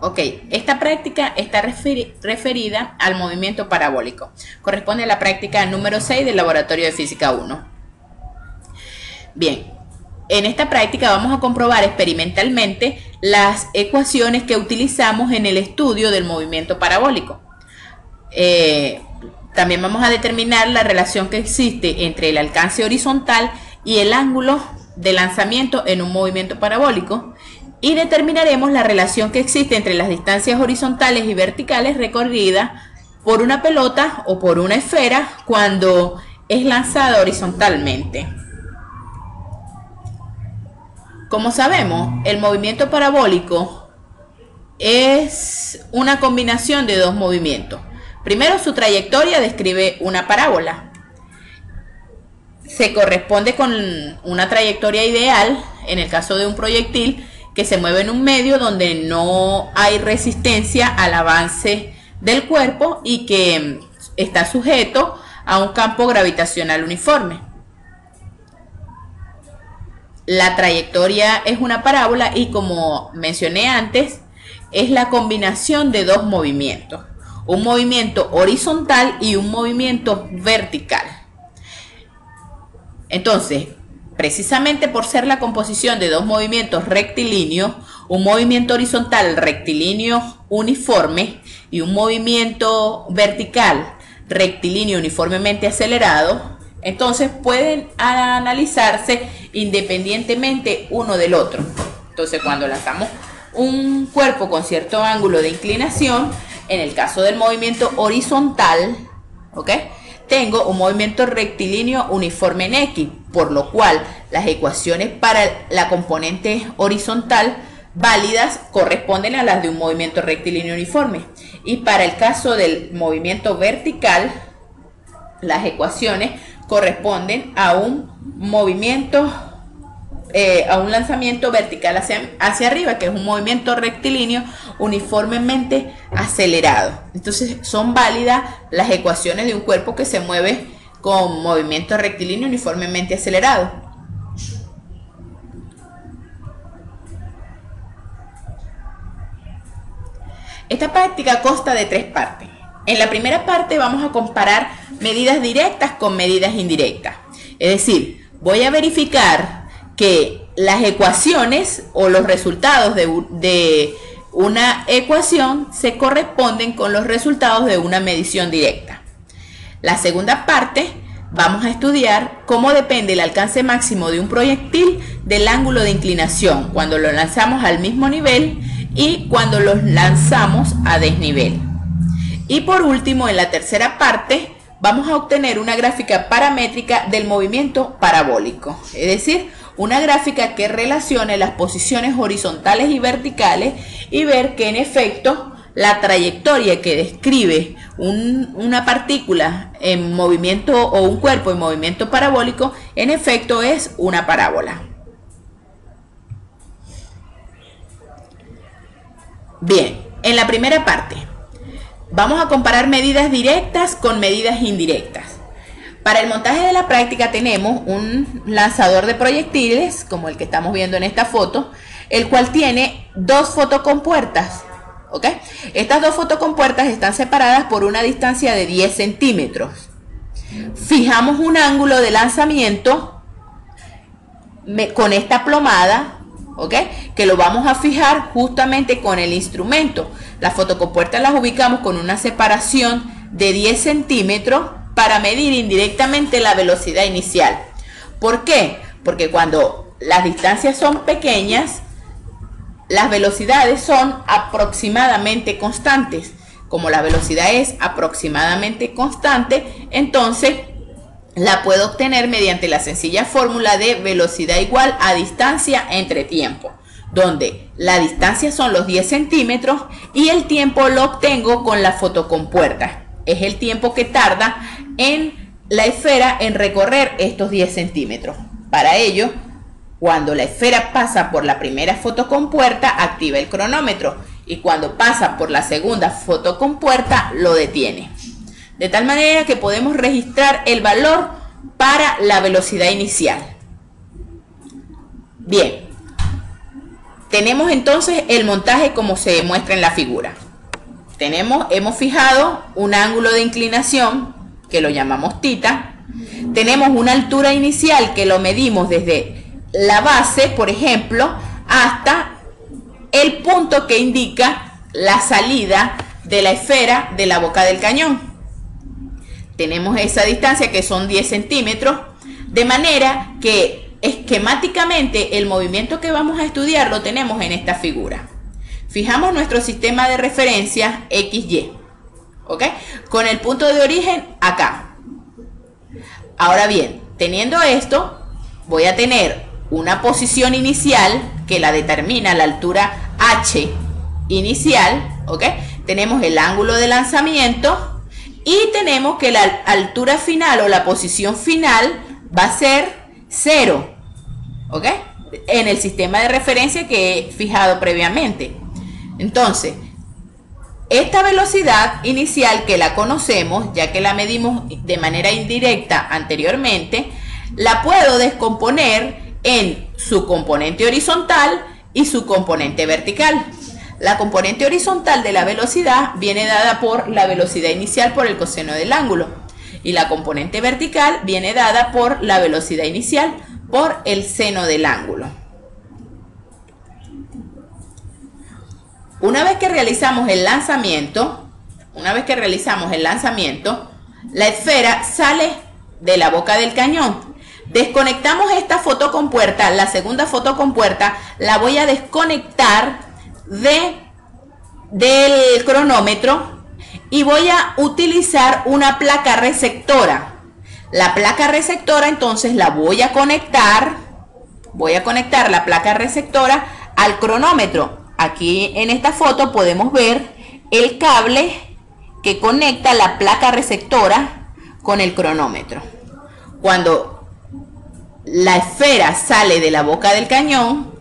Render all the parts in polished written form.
Ok, esta práctica está referida al movimiento parabólico. Corresponde a la práctica número 6 del Laboratorio de Física 1. Bien, en esta práctica vamos a comprobar experimentalmente las ecuaciones que utilizamos en el estudio del movimiento parabólico. También vamos a determinar la relación que existe entre el alcance horizontal y el ángulo de lanzamiento en un movimiento parabólico. Y determinaremos la relación que existe entre las distancias horizontales y verticales recorridas por una pelota o por una esfera cuando es lanzada horizontalmente. Como sabemos, el movimiento parabólico es una combinación de dos movimientos. Primero, su trayectoria describe una parábola. Se corresponde con una trayectoria ideal, en el caso de un proyectil, que se mueve en un medio donde no hay resistencia al avance del cuerpo y que está sujeto a un campo gravitacional uniforme. La trayectoria es una parábola y, como mencioné antes, es la combinación de dos movimientos, un movimiento horizontal y un movimiento vertical. Entonces, precisamente por ser la composición de dos movimientos rectilíneos, un movimiento horizontal rectilíneo uniforme y un movimiento vertical rectilíneo uniformemente acelerado, entonces pueden analizarse independientemente uno del otro. Entonces, cuando lanzamos un cuerpo con cierto ángulo de inclinación, en el caso del movimiento horizontal, ¿ok?, tengo un movimiento rectilíneo uniforme en X, por lo cual las ecuaciones para la componente horizontal válidas corresponden a las de un movimiento rectilíneo uniforme. Y para el caso del movimiento vertical, las ecuaciones corresponden a un movimiento, a un lanzamiento vertical hacia arriba, que es un movimiento rectilíneo uniformemente acelerado. Entonces son válidas las ecuaciones de un cuerpo que se mueve con movimiento rectilíneo uniformemente acelerado. Esta práctica consta de tres partes. En la primera parte vamos a comparar medidas directas con medidas indirectas. Es decir, voy a verificar que las ecuaciones o los resultados de una ecuación se corresponden con los resultados de una medición directa. La segunda parte, vamos a estudiar cómo depende el alcance máximo de un proyectil del ángulo de inclinación cuando lo lanzamos al mismo nivel y cuando lo lanzamos a desnivel. Y por último, en la tercera parte, vamos a obtener una gráfica paramétrica del movimiento parabólico, es decir, una gráfica que relacione las posiciones horizontales y verticales y ver que en efecto la trayectoria que describe una partícula en movimiento o un cuerpo en movimiento parabólico en efecto es una parábola. Bien, en la primera parte vamos a comparar medidas directas con medidas indirectas. Para el montaje de la práctica tenemos un lanzador de proyectiles, como el que estamos viendo en esta foto, el cual tiene dos fotocompuertas, ¿ok? Estas dos fotocompuertas están separadas por una distancia de 10 centímetros. Fijamos un ángulo de lanzamiento con esta plomada, ¿ok?, que lo vamos a fijar justamente con el instrumento. Las fotocompuertas las ubicamos con una separación de 10 centímetros para medir indirectamente la velocidad inicial. ¿Por qué? Porque cuando las distancias son pequeñas, las velocidades son aproximadamente constantes. Como la velocidad es aproximadamente constante, entonces la puedo obtener mediante la sencilla fórmula de velocidad igual a distancia entre tiempo, donde la distancia son los 10 centímetros y el tiempo lo obtengo con la fotocompuerta. Es el tiempo que tarda en la esfera en recorrer estos 10 centímetros. Para ello, cuando la esfera pasa por la primera fotocompuerta, activa el cronómetro y cuando pasa por la segunda fotocompuerta, lo detiene. De tal manera que podemos registrar el valor para la velocidad inicial. Bien, tenemos entonces el montaje como se muestra en la figura. Hemos fijado un ángulo de inclinación que lo llamamos θ. Tenemos una altura inicial que lo medimos desde la base, por ejemplo, hasta el punto que indica la salida de la esfera de la boca del cañón. Tenemos esa distancia que son 10 centímetros, de manera que esquemáticamente el movimiento que vamos a estudiar lo tenemos en esta figura. Fijamos nuestro sistema de referencia XY, ¿ok? Con el punto de origen acá. Ahora bien, teniendo esto, voy a tener una posición inicial que la determina la altura H inicial, ¿ok? Tenemos el ángulo de lanzamiento y tenemos que la altura final o la posición final va a ser 0, ¿ok? En el sistema de referencia que he fijado previamente. Entonces, esta velocidad inicial que la conocemos, ya que la medimos de manera indirecta anteriormente, la puedo descomponer en su componente horizontal y su componente vertical. La componente horizontal de la velocidad viene dada por la velocidad inicial por el coseno del ángulo y la componente vertical viene dada por la velocidad inicial por el seno del ángulo. Una vez que realizamos el lanzamiento, la esfera sale de la boca del cañón. Desconectamos esta fotocompuerta, la segunda fotocompuerta la voy a desconectar del cronómetro y voy a utilizar una placa receptora. La placa receptora entonces la voy a conectar la placa receptora al cronómetro. Aquí en esta foto podemos ver el cable que conecta la placa receptora con el cronómetro. Cuando la esfera sale de la boca del cañón,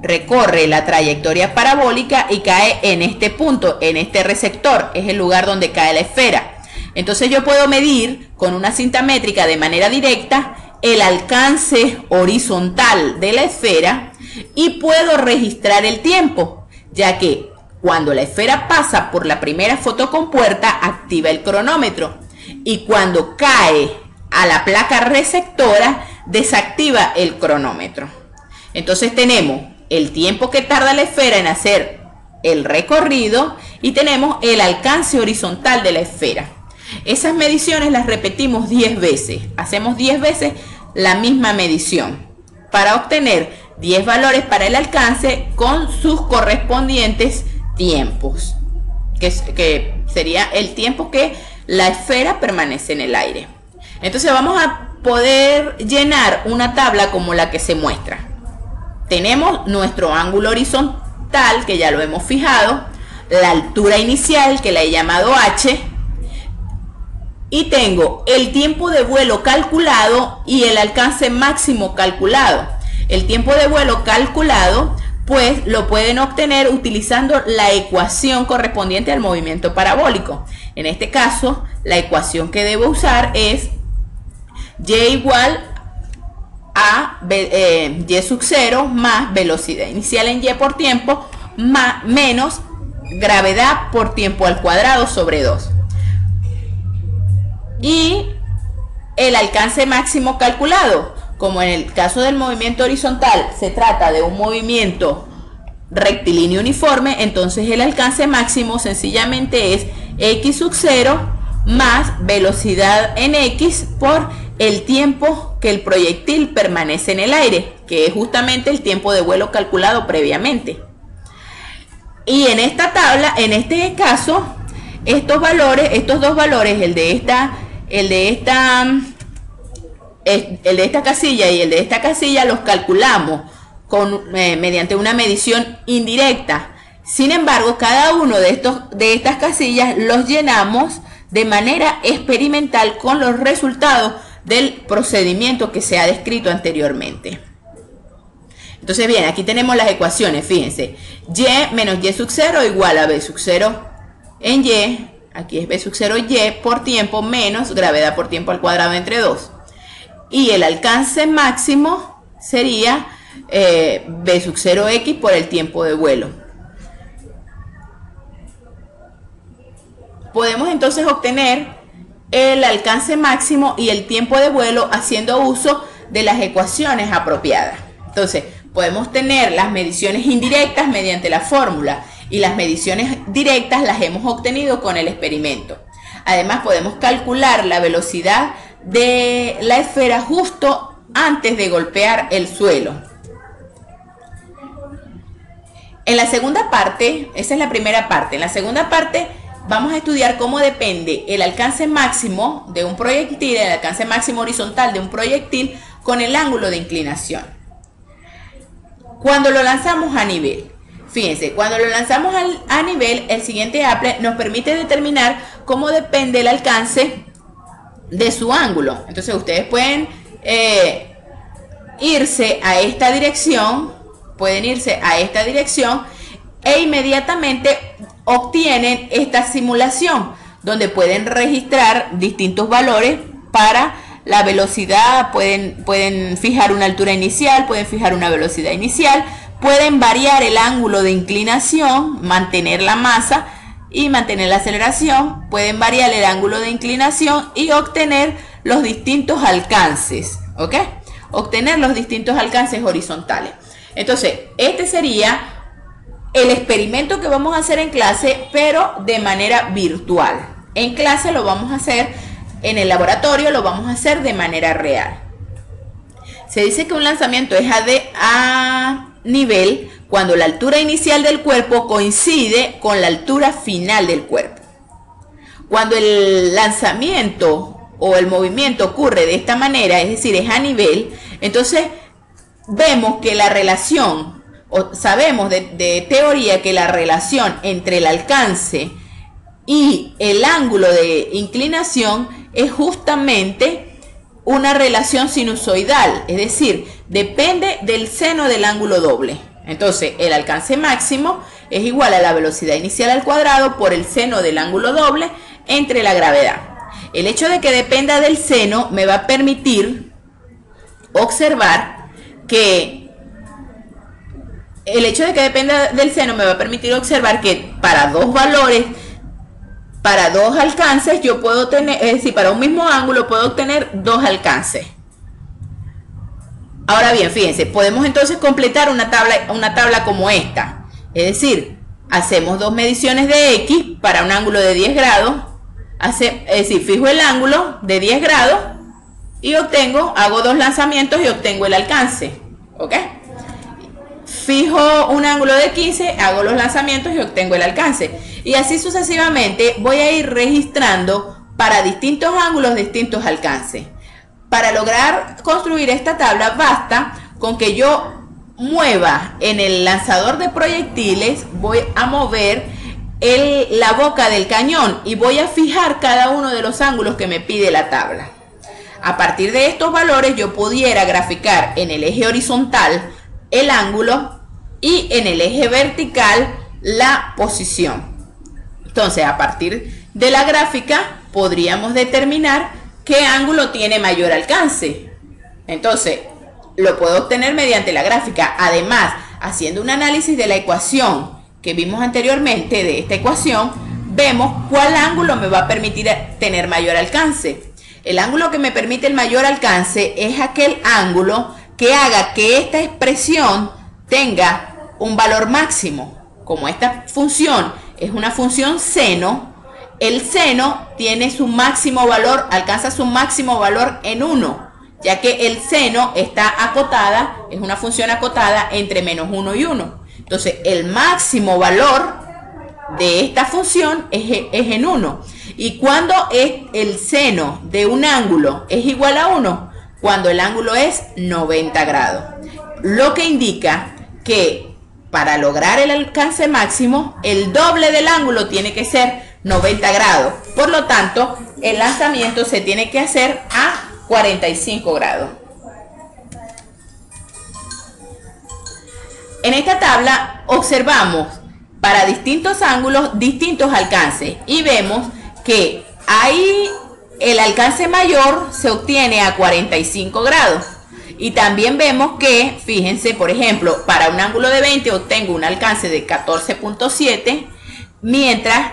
recorre la trayectoria parabólica y cae en este punto, en este receptor, es el lugar donde cae la esfera. Entonces yo puedo medir con una cinta métrica de manera directa el alcance horizontal de la esfera y puedo registrar el tiempo, ya que cuando la esfera pasa por la primera fotocompuerta activa el cronómetro y cuando cae a la placa receptora desactiva el cronómetro. Entonces tenemos el tiempo que tarda la esfera en hacer el recorrido y tenemos el alcance horizontal de la esfera. Esas mediciones las repetimos 10 veces. Hacemos 10 veces la misma medición para obtener 10 valores para el alcance con sus correspondientes tiempos, que sería el tiempo que la esfera permanece en el aire. Entonces vamos a poder llenar una tabla como la que se muestra. Tenemos nuestro ángulo horizontal, que ya lo hemos fijado, la altura inicial, que la he llamado H, y tengo el tiempo de vuelo calculado y el alcance máximo calculado. El tiempo de vuelo calculado, pues lo pueden obtener utilizando la ecuación correspondiente al movimiento parabólico. En este caso, la ecuación que debo usar es y igual a y sub 0 más velocidad inicial en y por tiempo menos gravedad por tiempo al cuadrado sobre 2. Y el alcance máximo calculado, como en el caso del movimiento horizontal se trata de un movimiento rectilíneo uniforme, entonces el alcance máximo sencillamente es x sub 0 más velocidad en x por el tiempo que el proyectil permanece en el aire, que es justamente el tiempo de vuelo calculado previamente. Y en esta tabla, en este caso, estos dos valores, el de esta casilla y el de esta casilla, los calculamos mediante una medición indirecta. Sin embargo, cada uno de estas casillas los llenamos de manera experimental con los resultados del procedimiento que se ha descrito anteriormente. Entonces, bien, aquí tenemos las ecuaciones, fíjense. Y menos y sub 0 igual a b sub 0 en y, aquí es b sub 0 y por tiempo menos gravedad por tiempo al cuadrado entre 2. Y el alcance máximo sería v sub 0x por el tiempo de vuelo. Podemos entonces obtener el alcance máximo y el tiempo de vuelo haciendo uso de las ecuaciones apropiadas. Entonces, podemos tener las mediciones indirectas mediante la fórmula y las mediciones directas las hemos obtenido con el experimento. Además, podemos calcular la velocidad de la esfera justo antes de golpear el suelo. En la segunda parte, esa es la primera parte, en la segunda parte vamos a estudiar cómo depende el alcance máximo de un proyectil, el alcance máximo horizontal de un proyectil con el ángulo de inclinación. Cuando lo lanzamos a nivel, fíjense, cuando lo lanzamos a nivel, el siguiente Apple nos permite determinar cómo depende el alcance de su ángulo. Entonces ustedes pueden irse a esta dirección, e inmediatamente obtienen esta simulación donde pueden registrar distintos valores para la velocidad, pueden fijar una altura inicial, pueden fijar una velocidad inicial, pueden variar el ángulo de inclinación, mantener la masa y mantener la aceleración, pueden variar el ángulo de inclinación y obtener los distintos alcances, ¿ok? Obtener los distintos alcances horizontales. Entonces, este sería el experimento que vamos a hacer en clase, pero de manera virtual. En clase lo vamos a hacer, en el laboratorio lo vamos a hacer de manera real. Se dice que un lanzamiento es a nivel cuando la altura inicial del cuerpo coincide con la altura final del cuerpo. Cuando el lanzamiento o el movimiento ocurre de esta manera, es decir, es a nivel, entonces vemos que la relación, o sabemos de teoría que la relación entre el alcance y el ángulo de inclinación es justamente una relación sinusoidal, es decir, depende del seno del ángulo doble. Entonces, el alcance máximo es igual a la velocidad inicial al cuadrado por el seno del ángulo doble entre la gravedad. El hecho de que dependa del seno me va a permitir observar que para dos valores, para dos alcances, yo puedo tener, es decir, para un mismo ángulo puedo obtener dos alcances. Ahora bien, fíjense, podemos entonces completar una tabla como esta. Es decir, hacemos dos mediciones de X para un ángulo de 10 grados. Es decir, fijo el ángulo de 10 grados y hago dos lanzamientos y obtengo el alcance. ¿Ok? Fijo un ángulo de 15, hago los lanzamientos y obtengo el alcance. Y así sucesivamente voy a ir registrando para distintos ángulos, distintos alcances. Para lograr construir esta tabla basta con que yo mueva en el lanzador de proyectiles, voy a mover la boca del cañón y voy a fijar cada uno de los ángulos que me pide la tabla. A partir de estos valores yo pudiera graficar en el eje horizontal el ángulo y en el eje vertical la posición. Entonces, a partir de la gráfica podríamos determinar qué ángulo tiene mayor alcance. Entonces, lo puedo obtener mediante la gráfica. Además, haciendo un análisis de la ecuación que vimos anteriormente, de esta ecuación, vemos cuál ángulo me va a permitir tener mayor alcance. El ángulo que me permite el mayor alcance es aquel ángulo que haga que esta expresión tenga un valor máximo. Como esta función es una función seno, el seno tiene su máximo valor, alcanza su máximo valor en 1, ya que el seno está acotada, es una función acotada entre menos 1 y 1. Entonces, el máximo valor de esta función es en 1. ¿Y cuando es el seno de un ángulo es igual a 1? Cuando el ángulo es 90 grados. Lo que indica que para lograr el alcance máximo, el doble del ángulo tiene que ser 90 grados. Por lo tanto, el lanzamiento se tiene que hacer a 45 grados. En esta tabla observamos para distintos ángulos, distintos alcances y vemos que ahí el alcance mayor se obtiene a 45 grados Y también vemos que, fíjense, por ejemplo, para un ángulo de 20 obtengo un alcance de 14.7, mientras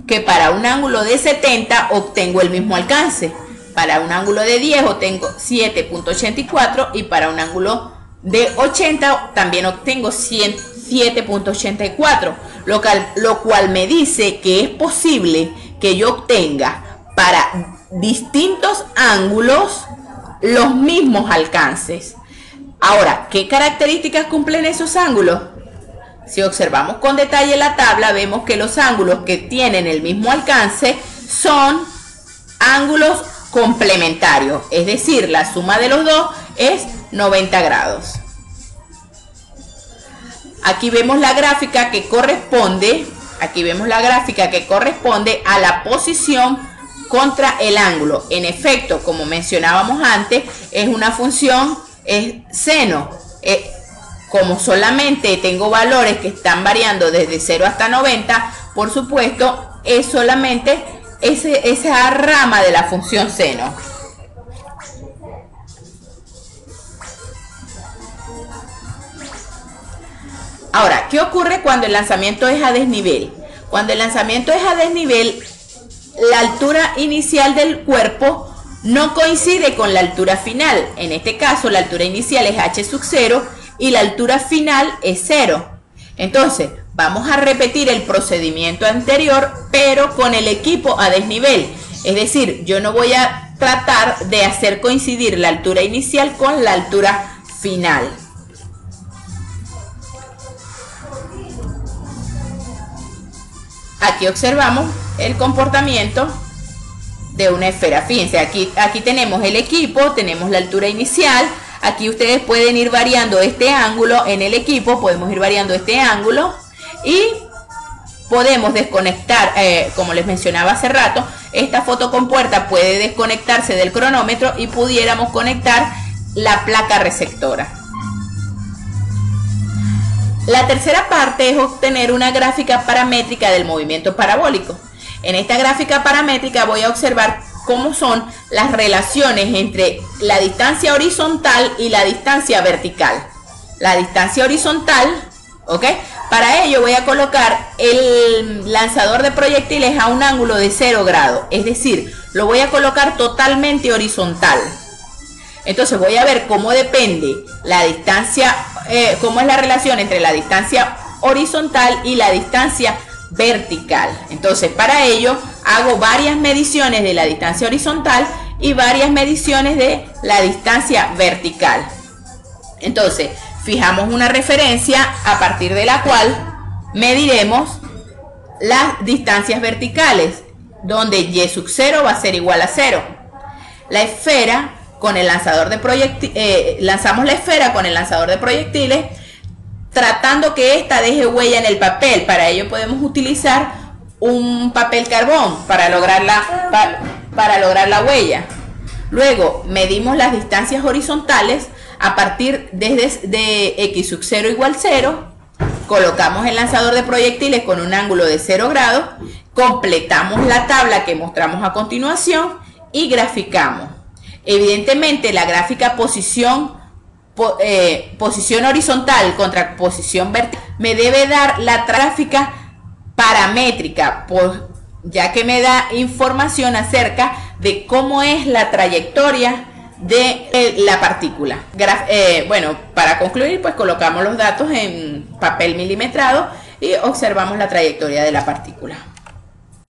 que para un ángulo de 70 obtengo el mismo alcance. Para un ángulo de 10 obtengo 7.84 y para un ángulo de 80 también obtengo 7.84, lo cual me dice que es posible que yo obtenga para distintos ángulos los mismos alcances. Ahora, ¿qué características cumplen esos ángulos? Si observamos con detalle la tabla, vemos que los ángulos que tienen el mismo alcance son ángulos complementarios, es decir, la suma de los dos es 90 grados. Aquí vemos la gráfica que corresponde, a la posición contra el ángulo. En efecto, como mencionábamos antes, es una función, es seno. Como solamente tengo valores que están variando desde 0 hasta 90, por supuesto, es solamente esa rama de la función seno. Ahora, ¿qué ocurre cuando el lanzamiento es a desnivel? Cuando el lanzamiento es a desnivel, la altura inicial del cuerpo no coincide con la altura final. En este caso, la altura inicial es h sub 0 y la altura final es 0. Entonces, vamos a repetir el procedimiento anterior, pero con el equipo a desnivel. Es decir, yo no voy a tratar de hacer coincidir la altura inicial con la altura final. Aquí observamos el comportamiento de una esfera. Fíjense, aquí tenemos el equipo, tenemos la altura inicial. Aquí ustedes pueden ir variando este ángulo en el equipo, podemos ir variando este ángulo y podemos desconectar, como les mencionaba hace rato, esta fotocompuerta puede desconectarse del cronómetro y pudiéramos conectar la placa receptora. La tercera parte es obtener una gráfica paramétrica del movimiento parabólico. En esta gráfica paramétrica voy a observar cómo son las relaciones entre la distancia horizontal y la distancia vertical. La distancia horizontal, ¿ok? Para ello voy a colocar el lanzador de proyectiles a un ángulo de 0 grados, es decir, lo voy a colocar totalmente horizontal. Entonces voy a ver cómo depende la distancia, cómo es la relación entre la distancia horizontal y la distancia vertical. Entonces para ello hago varias mediciones de la distancia horizontal y varias mediciones de la distancia vertical. Entonces fijamos una referencia a partir de la cual mediremos las distancias verticales, donde y sub 0 va a ser igual a 0. La esfera con el lanzador de proyectiles, lanzamos la esfera con el lanzador de proyectiles, tratando que ésta deje huella en el papel. Para ello podemos utilizar un papel carbón para lograr la huella. Luego medimos las distancias horizontales a partir de x sub 0 igual 0. Colocamos el lanzador de proyectiles con un ángulo de 0 grados, completamos la tabla que mostramos a continuación y graficamos. Evidentemente la gráfica posición horizontal contra posición vertical me debe dar la gráfica paramétrica, ya que me da información acerca de cómo es la trayectoria de la partícula. Bueno, para concluir, pues colocamos los datos en papel milimetrado y observamos la trayectoria de la partícula.